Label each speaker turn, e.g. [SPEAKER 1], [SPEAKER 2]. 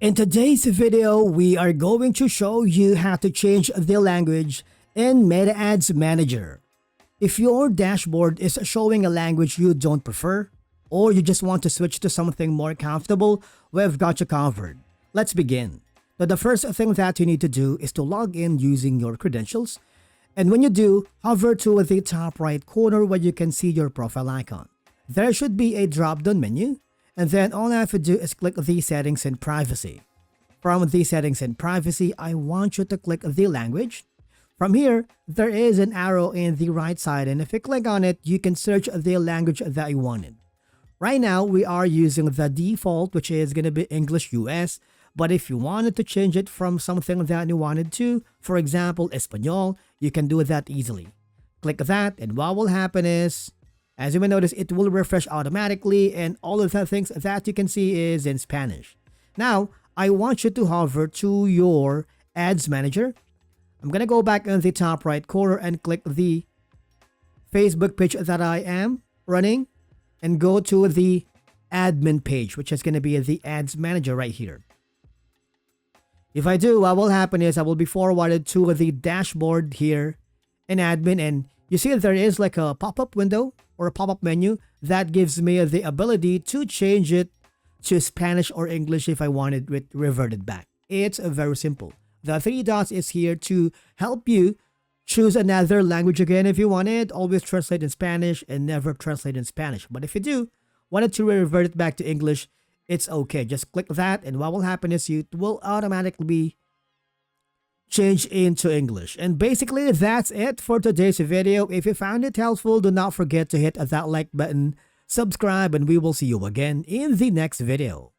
[SPEAKER 1] In today's video, we are going to show you how to change the language in Meta Ads Manager. If your dashboard is showing a language you don't prefer, or you just want to switch to something more comfortable, we've got you covered. Let's begin. Now, the first thing that you need to do is to log in using your credentials. And when you do, hover to the top right corner where you can see your profile icon. There should be a drop-down menu. And then all I have to do is click the settings and privacy. From the settings and privacy, I want you to click the language. From here, there is an arrow in the right side, and if you click on it, you can search the language that you wanted. Right now, we are using the default, which is going to be English US, but if you wanted to change it from something that you wanted to, for example, Espanol, you can do that easily. Click that, and what will happen is, as you may notice, it will refresh automatically, and all of the things that you can see is in Spanish. Now, I want you to hover to your Ads Manager. I'm going to go back in the top right corner and click the Facebook page that I am running and go to the admin page, which is going to be the Ads Manager right here. If I do, what will happen is I will be forwarded to the dashboard here in admin, and you see there is like a pop-up window or a pop-up menu that gives me the ability to change it to Spanish or English if I wanted it reverted back. It's very simple. The three dots is here to help you choose another language again if you want it. Always translate in Spanish and never translate in Spanish. But if you do want it to revert it back to English, it's okay. Just click that, and what will happen is it will automatically be change into English. And basically that's it for today's video. If you found it helpful, do not forget to hit that like button, subscribe, and we will see you again in the next video.